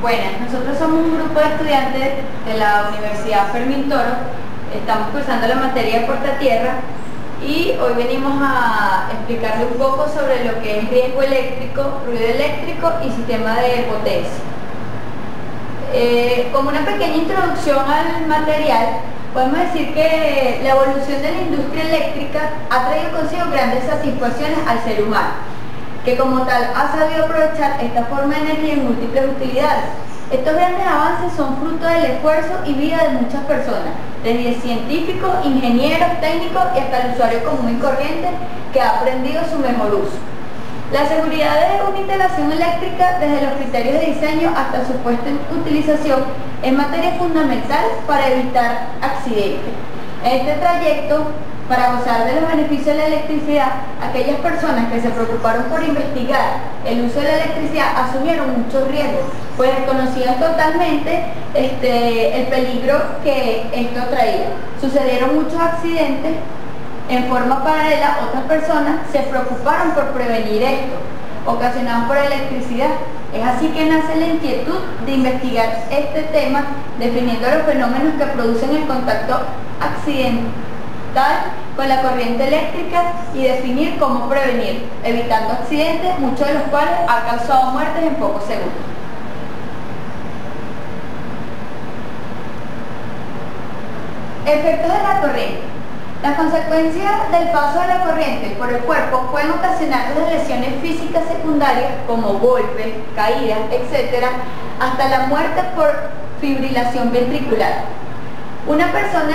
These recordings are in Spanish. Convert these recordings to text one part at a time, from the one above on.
Buenas, nosotros somos un grupo de estudiantes de la Universidad Fermín Toro, estamos cursando la materia de Portatierra y hoy venimos a explicarle un poco sobre lo que es riesgo eléctrico, ruido eléctrico y sistema de potencia. Como una pequeña introducción al material, podemos decir que la evolución de la industria eléctrica ha traído consigo grandes satisfacciones al ser humano, que como tal ha sabido aprovechar esta forma de energía en múltiples utilidades. Estos grandes avances son fruto del esfuerzo y vida de muchas personas, desde científicos, ingenieros, técnicos y hasta el usuario común y corriente que ha aprendido su mejor uso. La seguridad de una instalación eléctrica, desde los criterios de diseño hasta su puesta en utilización, es materia fundamental para evitar accidentes. En este trayecto, para gozar de los beneficios de la electricidad, aquellas personas que se preocuparon por investigar el uso de la electricidad asumieron muchos riesgos, pues desconocían totalmente el peligro que esto traía. Sucedieron muchos accidentes. En forma paralela, otras personas se preocuparon por prevenir esto, ocasionados por electricidad. Es así que nace la inquietud de investigar este tema, definiendo los fenómenos que producen el contacto accidental con la corriente eléctrica y definir cómo prevenir, evitando accidentes, muchos de los cuales han causado muertes en pocos segundos. Efectos de la corriente. Las consecuencias del paso de la corriente por el cuerpo pueden ocasionar desde lesiones físicas secundarias como golpes, caídas, etc., hasta la muerte por fibrilación ventricular. Una persona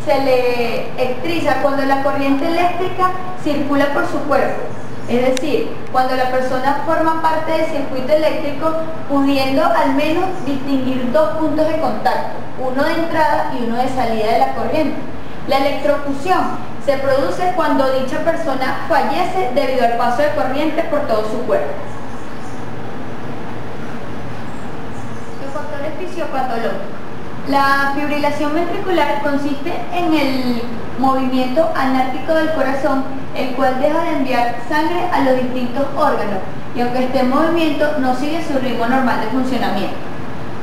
se le electriza cuando la corriente eléctrica circula por su cuerpo, es decir, cuando la persona forma parte del circuito eléctrico, pudiendo al menos distinguir dos puntos de contacto, uno de entrada y uno de salida de la corriente. La electrocución se produce cuando dicha persona fallece debido al paso de corriente por todo su cuerpo. Los factores fisiopatológicos. La fibrilación ventricular consiste en el movimiento anárquico del corazón, el cual deja de enviar sangre a los distintos órganos y aunque esté en movimiento no sigue su ritmo normal de funcionamiento.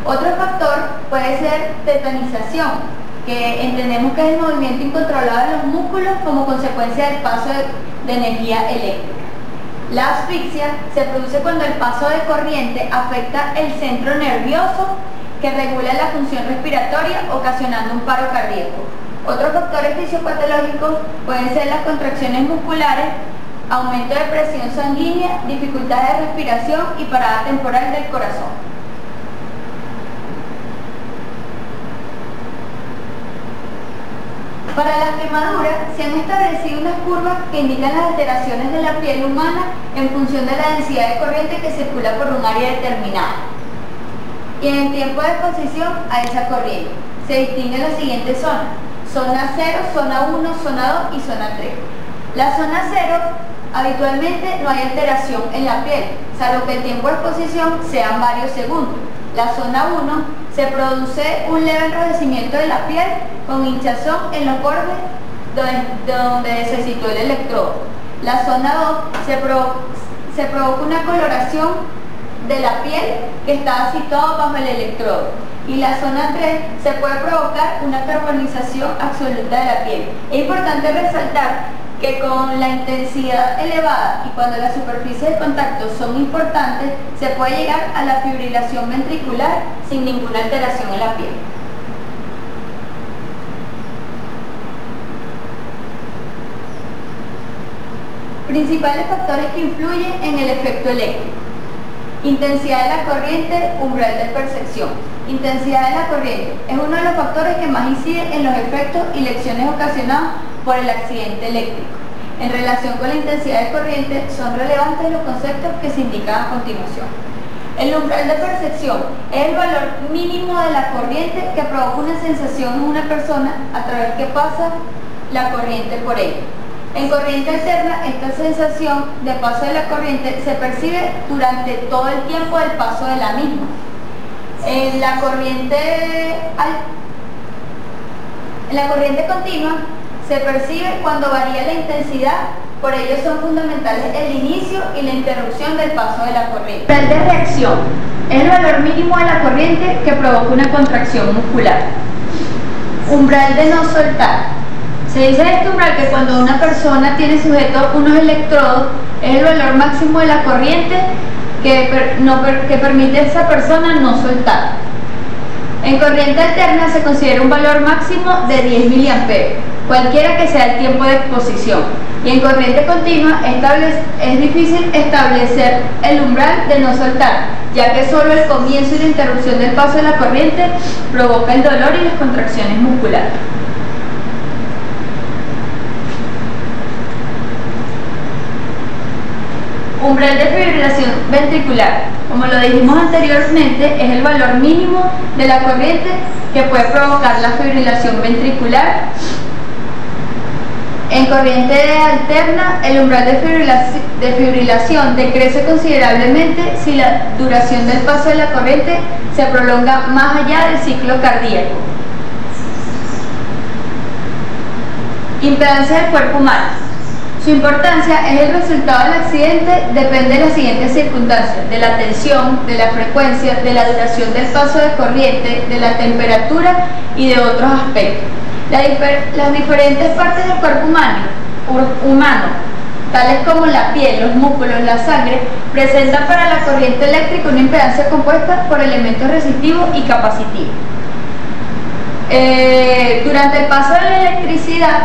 Otro factor puede ser tetanización, que entendemos que es el movimiento incontrolado de los músculos como consecuencia del paso de energía eléctrica. La asfixia se produce cuando el paso de corriente afecta el centro nervioso que regula la función respiratoria, ocasionando un paro cardíaco. Otros factores fisiopatológicos pueden ser las contracciones musculares, aumento de presión sanguínea, dificultad de respiración y parada temporal del corazón. Para las quemaduras se han establecido unas curvas que indican las alteraciones de la piel humana en función de la densidad de corriente que circula por un área determinada y en el tiempo de exposición a esa corriente. Se distinguen las siguientes zonas: zona 0, zona 1, zona 2 y zona 3. La zona 0, habitualmente no hay alteración en la piel, salvo que el tiempo de exposición sean varios segundos. La zona 1 se produce un leve enrojecimiento de la piel con hinchazón en los bordes donde se sitúa el electrodo. La zona 2 se provoca una coloración de la piel que está situada bajo el electrodo. Y la zona 3 se puede provocar una carbonización absoluta de la piel. Es importante resaltar que con la intensidad elevada y cuando las superficies de contacto son importantes, se puede llegar a la fibrilación ventricular sin ninguna alteración en la piel. Principales factores que influyen en el efecto eléctrico. Intensidad de la corriente, umbral de percepción. Intensidad de la corriente es uno de los factores que más incide en los efectos y lesiones ocasionados por el accidente eléctrico. En relación con la intensidad de corriente, son relevantes los conceptos que se indican a continuación. El umbral de percepción es el valor mínimo de la corriente que provoca una sensación en una persona a través que pasa la corriente por ella. En corriente alterna, esta sensación de paso de la corriente se percibe durante todo el tiempo del paso de la misma. En la corriente continua se percibe cuando varía la intensidad Por ello son fundamentales el inicio y la interrupción del paso de la corriente. Umbral de reacción es el valor mínimo de la corriente que provoca una contracción muscular. Umbral de no soltar. Se dice este umbral que cuando una persona tiene sujeto unos electrodos es el valor máximo de la corriente que permite a esa persona no soltar. En corriente alterna se considera un valor máximo de 10 mA, cualquiera que sea el tiempo de exposición. Y en corriente continua es difícil establecer el umbral de no soltar, ya que solo el comienzo y la interrupción del paso de la corriente provoca el dolor y las contracciones musculares. Umbral de fibrilación ventricular. Como lo dijimos anteriormente, es el valor mínimo de la corriente que puede provocar la fibrilación ventricular. En corriente alterna, el umbral de fibrilación decrece considerablemente si la duración del paso de la corriente se prolonga más allá del ciclo cardíaco. Impedancia del cuerpo humano. Su importancia es el resultado del accidente, depende de las siguientes circunstancias: de la tensión, de la frecuencia, de la duración del paso de corriente, de la temperatura y de otros aspectos. Las diferentes partes del cuerpo humano, tales como la piel, los músculos, la sangre, presentan para la corriente eléctrica una impedancia compuesta por elementos resistivos y capacitivos. Durante el paso de la electricidad,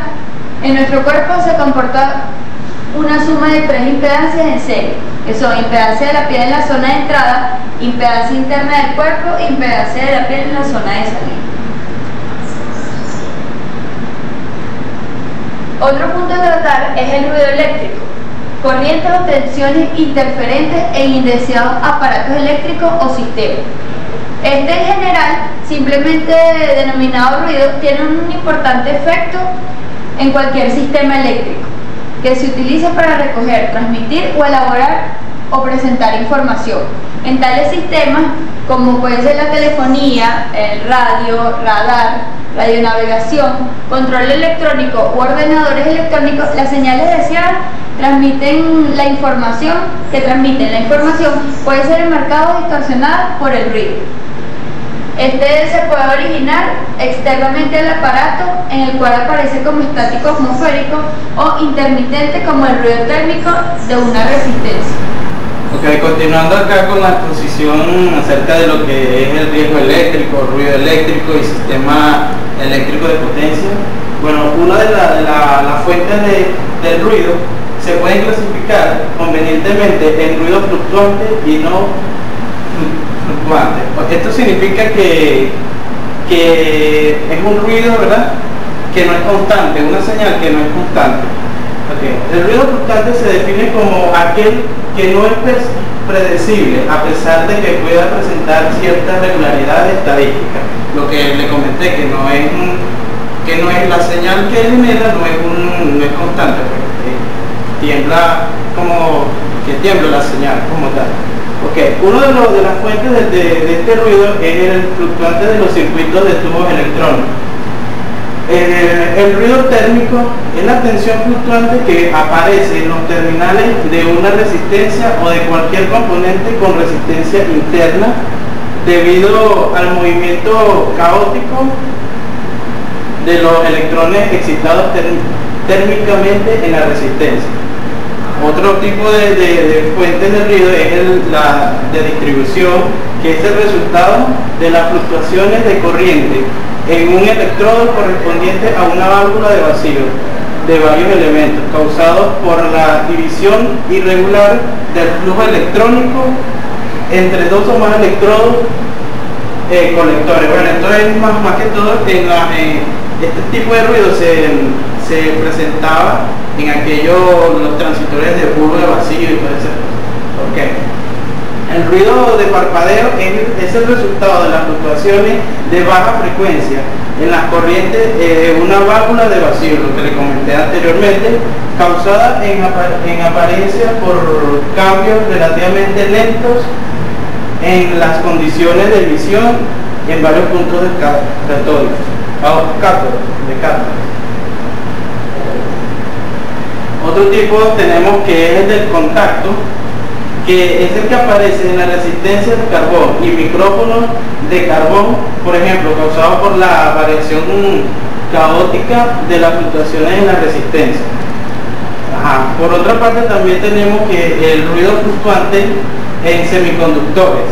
en nuestro cuerpo se comporta una suma de 3 impedancias en serie, que son impedancia de la piel en la zona de entrada, impedancia interna del cuerpo e impedancia de la piel en la zona de salida. Otro punto a tratar es el ruido eléctrico, corrientes o tensiones interferentes en indeseados aparatos eléctricos o sistemas. Este en general, simplemente denominado ruido, tiene un importante efecto en cualquier sistema eléctrico que se utiliza para recoger, transmitir o elaborar o presentar información. En tales sistemas, como puede ser la telefonía, el radio, radar, radionavegación, control electrónico u ordenadores electrónicos, las señales deseadas transmiten la información, puede ser enmarcada o distorsionada por el ruido. Este se puede originar externamente al aparato, en el cual aparece como estático atmosférico, o intermitente como el ruido térmico de una resistencia. Ok, continuando acá con la exposición acerca de lo que es el riesgo eléctrico, ruido eléctrico y sistema eléctrico de potencia. Bueno, una de las fuentes del ruido se pueden clasificar convenientemente en ruido fluctuante y no fluctuante. Esto significa que es un ruido, ¿verdad?, que no es constante, una señal que no es constante. Okay. El ruido fluctuante se define como aquel que no es predecible, a pesar de que pueda presentar ciertas regularidades estadísticas. Lo que le comenté, que no es la señal que genera, no es constante, porque tiembla la señal como tal. Okay. Uno de las fuentes de este ruido es el fluctuante de los circuitos de tubos electrónicos. El ruido térmico es la tensión fluctuante que aparece en los terminales de una resistencia o de cualquier componente con resistencia interna debido al movimiento caótico de los electrones excitados térmicamente en la resistencia. Otro tipo de fuentes de ruido es la de distribución, que es el resultado de las fluctuaciones de corriente en un electrodo correspondiente a una válvula de vacío de varios elementos, causados por la división irregular del flujo electrónico entre dos o más electrodos colectores. Bueno, esto es más que todo este tipo de ruido se presentaba en los transitores de flujo de vacío y todo eso. Okay. El ruido de parpadeo es el resultado de las fluctuaciones de baja frecuencia en las corrientes de una válvula de vacío, lo que le comenté anteriormente, causada en apariencia por cambios relativamente lentos en las condiciones de emisión en varios puntos de cátodo. Otro tipo tenemos que es el del contacto, que es el que aparece en la resistencia de carbón y micrófonos de carbón, por ejemplo, causado por la variación caótica de las fluctuaciones en la resistencia. Por otra parte también tenemos que el ruido fluctuante en semiconductores,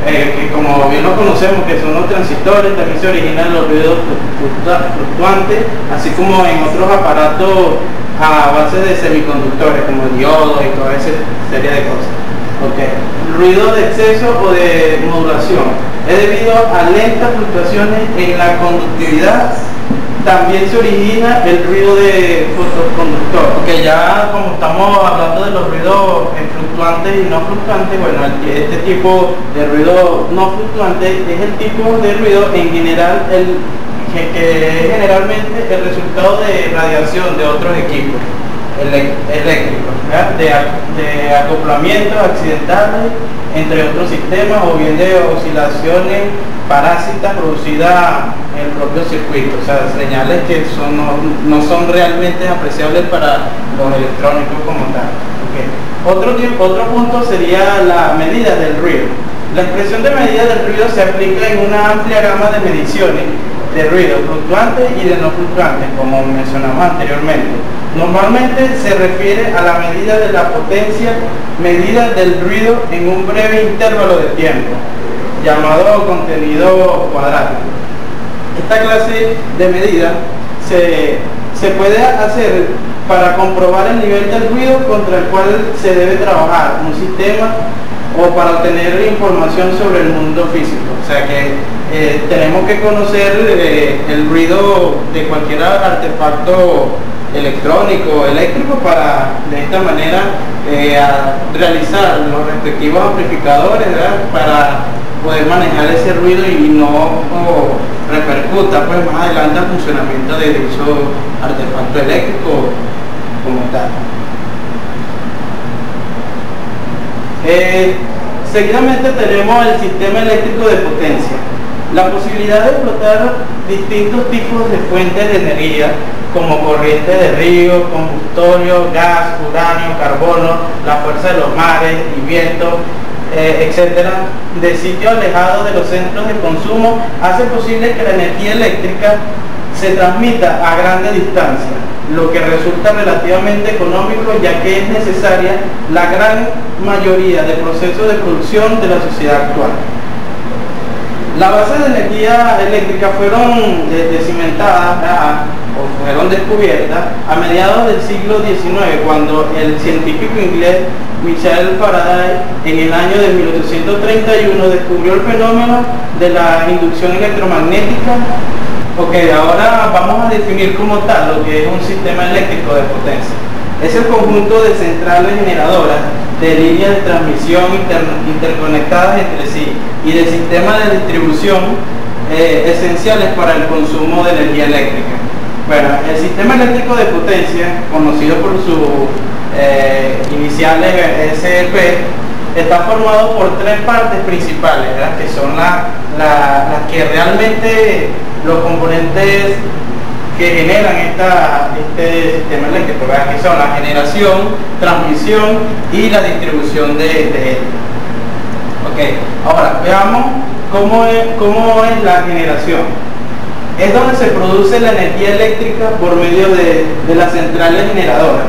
que como bien lo conocemos, que son los transistores, también se originan los ruidos fluctuantes, así como en otros aparatos a base de semiconductores como diodos y toda esa serie de cosas. Ruido de exceso o de modulación es debido a lentas fluctuaciones en la conductividad. También se origina el ruido de fotoconductor, porque ya como estamos hablando de los ruidos fluctuantes y no fluctuantes, bueno, este tipo de ruido no fluctuante es el tipo de ruido en general que es generalmente el resultado de radiación de otros equipos eléctricos, de acoplamientos accidentales entre otros sistemas, o bien de oscilaciones parásitas producidas en el propio circuito, o sea, señales que no son realmente apreciables para los electrónicos como tal. Otro punto sería la medida del ruido. La expresión de medida del ruido se aplica en una amplia gama de mediciones de ruido fluctuante y de no fluctuante, como mencionamos anteriormente. Normalmente se refiere a la medida de la potencia medida del ruido en un breve intervalo de tiempo, llamado contenido cuadrático. Esta clase de medida se puede hacer para comprobar el nivel del ruido contra el cual se debe trabajar un sistema, o para obtener información sobre el mundo físico. O sea que tenemos que conocer el ruido de cualquier artefacto electrónico o eléctrico para de esta manera realizar los respectivos amplificadores, ¿verdad?, para poder manejar ese ruido y no repercuta pues más adelante al funcionamiento de dicho artefacto eléctrico como tal. Seguidamente tenemos el sistema eléctrico de potencia. La posibilidad de explotar distintos tipos de fuentes de energía, como corriente de río, combustorio, gas, uranio, carbono, la fuerza de los mares y vientos, etcétera, de sitios alejados de los centros de consumo, hace posible que la energía eléctrica se transmita a grandes distancias, lo que resulta relativamente económico, ya que es necesaria la gran mayoría de procesos de producción de la sociedad actual. Las bases de energía eléctrica fueron cimentadas o fueron descubiertas a mediados del siglo XIX, cuando el científico inglés Michael Faraday en el año de 1831 descubrió el fenómeno de la inducción electromagnética. Ahora vamos a definir como tal lo que es un sistema eléctrico de potencia. Es el conjunto de centrales generadoras, de líneas de transmisión interconectadas entre sí y de sistemas de distribución esenciales para el consumo de energía eléctrica. Bueno, el sistema eléctrico de potencia, conocido por sus iniciales SEP, está formado por tres partes principales, ¿verdad?, que son las que realmente los componentes que generan este sistema eléctrico, ¿verdad?, que son la generación, transmisión y la distribución de él. Ahora veamos cómo es la generación. Es donde se produce la energía eléctrica por medio de las centrales generadoras,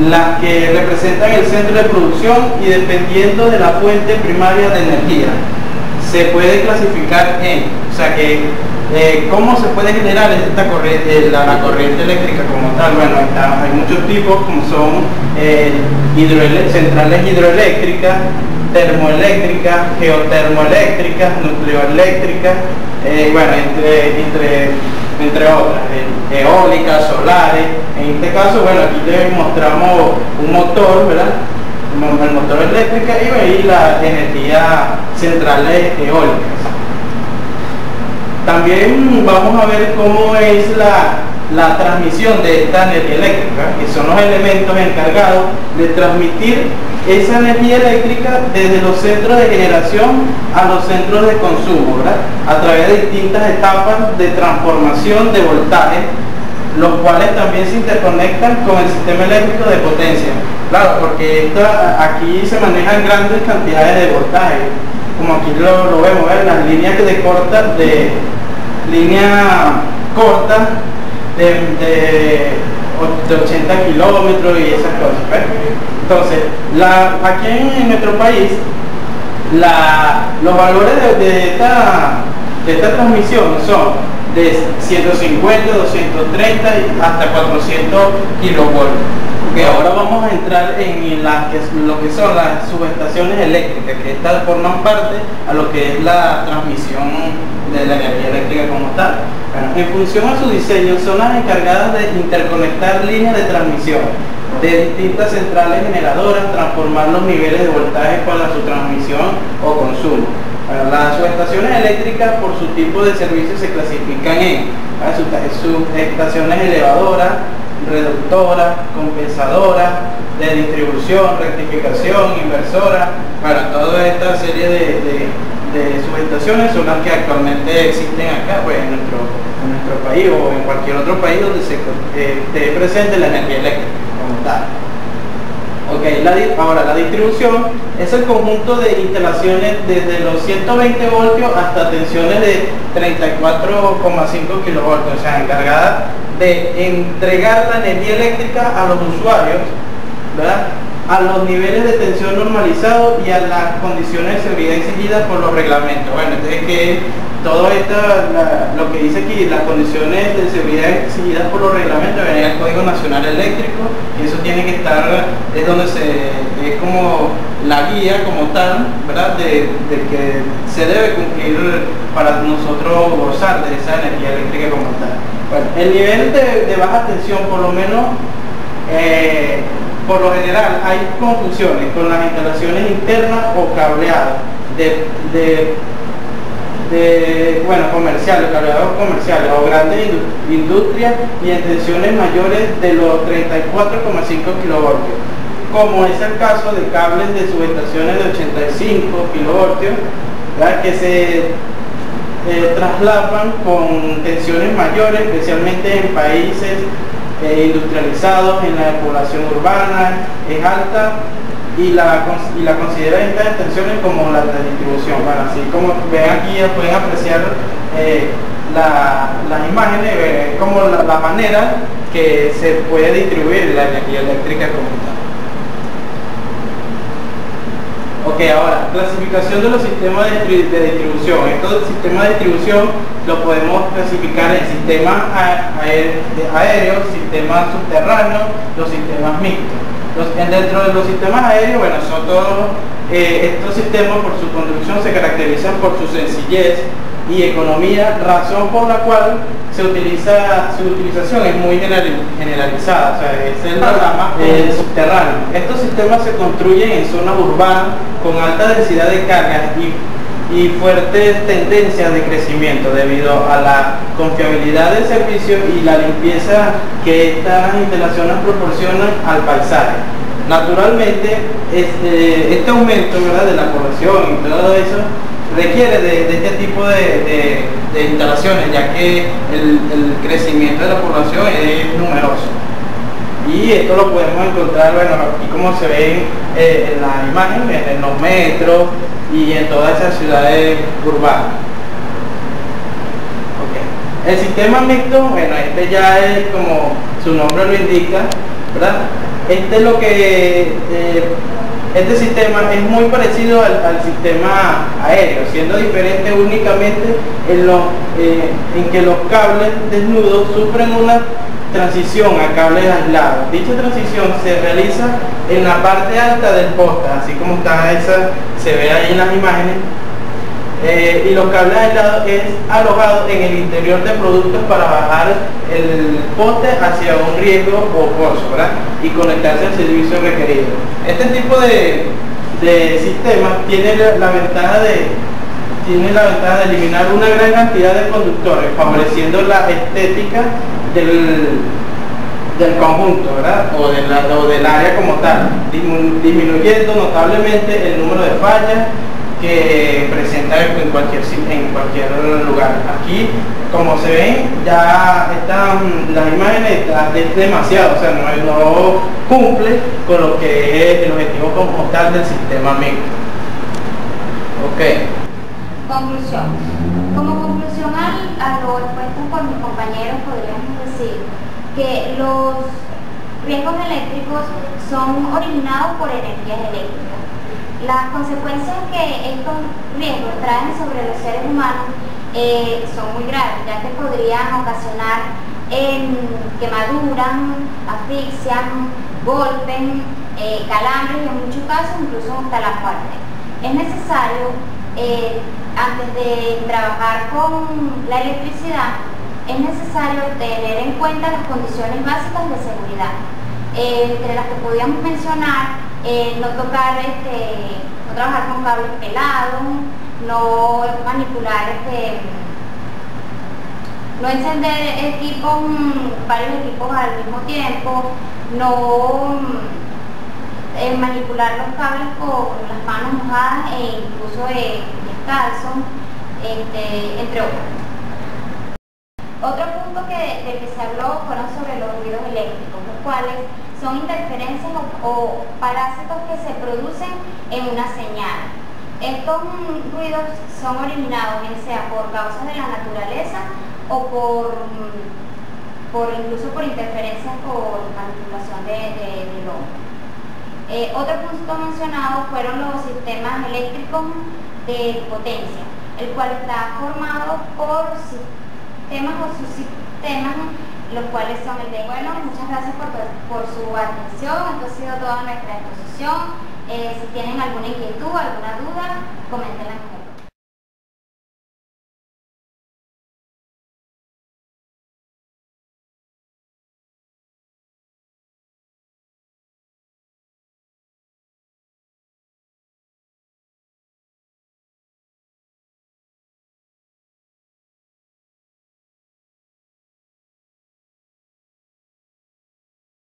las que representan el centro de producción, y dependiendo de la fuente primaria de energía se puede clasificar ¿cómo se puede generar esta corriente, la corriente eléctrica como tal? Bueno, hay muchos tipos, como son centrales hidroeléctricas, termoeléctricas, geotermoeléctricas, nucleoeléctricas, entre otras, eólicas, solares. En este caso, bueno, aquí les mostramos un motor, ¿verdad?, el motor eléctrico, y la energía centrales eólicas. También vamos a ver cómo es la transmisión de esta energía eléctrica, que son los elementos encargados de transmitir esa energía eléctrica desde los centros de generación a los centros de consumo, ¿verdad?, a través de distintas etapas de transformación de voltaje los cuales también se interconectan con el sistema eléctrico de potencia. Claro, porque aquí se manejan grandes cantidades de voltaje, como aquí lo vemos, las líneas de línea corta de 80 kilómetros y esas cosas, ¿ves? Entonces, aquí en nuestro país, los valores de esta transmisión son de 150, 230 hasta 400 kilovoltios. Okay, ahora vamos a entrar en lo que son las subestaciones eléctricas, que estas forman parte a lo que es la transmisión de la energía eléctrica como tal. Bueno, en función a su diseño, son las encargadas de interconectar líneas de transmisión de distintas centrales generadoras, transformar los niveles de voltaje para su transmisión o consumo. Bueno, las subestaciones eléctricas por su tipo de servicio se clasifican en subestaciones elevadoras, reductoras, compensadoras, de distribución, rectificación, inversora. Bueno, toda esta serie de subestaciones son las que actualmente existen acá, pues, en nuestro país o en cualquier otro país donde esté presente la energía eléctrica como tal. Okay, ahora la distribución es el conjunto de instalaciones desde los 120 voltios hasta tensiones de 34,5 kilovoltios, o sea, encargada de entregar la energía eléctrica a los usuarios, ¿verdad?, a los niveles de tensión normalizados y a las condiciones de seguridad exigidas por los reglamentos. Bueno, entonces que todo esto, lo que dice aquí, las condiciones de seguridad exigidas por los reglamentos, viene el Código Nacional Eléctrico, y eso tiene que estar, es donde es como la guía como tal, ¿verdad?, de que se debe cumplir para nosotros gozar de esa energía eléctrica como tal. Bueno, el nivel de baja tensión, por lo menos, por lo general hay confusiones con las instalaciones internas o cableadas comerciales, cableados comerciales o grandes industrias y en tensiones mayores de los 34,5 kilovoltios, como es el caso de cables de subestaciones de 85 kilovoltios, ¿verdad?, que se traslapan con tensiones mayores, especialmente en países industrializados, en la población urbana es alta y la considera estas tensiones como la de distribución. Bueno, así como ven aquí, pueden apreciar las imágenes, como la manera que se puede distribuir la energía eléctrica como tal. Ok, ahora, clasificación de los sistemas de distribución. Estos sistemas de distribución lo podemos clasificar en sistemas aéreos, sistemas subterráneos, los sistemas mixtos. Dentro de los sistemas aéreos, bueno, son todos estos sistemas, por su construcción, se caracterizan por su sencillez y economía, razón por la cual su utilización es muy generalizada, o sea, es el programa subterráneo. Estos sistemas se construyen en zonas urbanas con alta densidad de cargas y fuertes tendencias de crecimiento debido a la confiabilidad del servicio y la limpieza que estas instalaciones proporcionan al paisaje. Naturalmente, este aumento, ¿verdad?, de la población y todo eso requiere de este tipo de instalaciones, ya que el crecimiento de la población es numeroso. Y esto lo podemos encontrar, bueno, aquí como se ve en la imagen, en los metros y en todas esas ciudades urbanas. Okay. El sistema mixto, bueno, este ya es como su nombre lo indica, ¿verdad? Este es lo que este sistema es muy parecido al sistema aéreo, siendo diferente únicamente en que los cables desnudos sufren una transición a cables aislados. Dicha transición se realiza en la parte alta del poste, así como está se ve ahí en las imágenes, y los cables aislados es alojado en el interior de productos para bajar el poste hacia un riesgo o pozo, ¿verdad?, y conectarse al servicio requerido. Este tipo de sistemas tiene la ventaja de eliminar una gran cantidad de conductores, favoreciendo la estética del conjunto, ¿verdad?, o del área como tal, disminuyendo notablemente el número de fallas que presenta en cualquier lugar. Aquí, como se ven, ya están las imágenes, es demasiado, o sea, no cumple con lo que es el objetivo como tal del sistema MIG. Ok. Conclusión. Como conclusión a lo expuesto por mis compañeros, podríamos decir que los riesgos eléctricos son originados por energías eléctricas. Las consecuencias que estos riesgos traen sobre los seres humanos son muy graves, ya que podrían ocasionar quemaduras, asfixia, golpes, calambres y en muchos casos incluso hasta la muerte. Es necesario, antes de trabajar con la electricidad, es necesario tener en cuenta las condiciones básicas de seguridad, entre las que podríamos mencionar no trabajar con cables pelados, no manipular, no encender varios equipos al mismo tiempo, no manipular los cables con las manos mojadas e incluso descalzo, entre otros. Otro punto del que se habló fueron sobre los ruidos eléctricos, los cuales son interferencias o parásitos que se producen en una señal. Estos ruidos son originados ya sea por causas de la naturaleza o incluso por interferencias por manipulación del hombre. Otro punto mencionado fueron los sistemas eléctricos de potencia, el cual está formado por sistemas o subsistemas, los cuales son el de... Bueno, muchas gracias por su atención. Esto ha sido toda nuestra exposición. Si tienen alguna inquietud, alguna duda, coméntenla.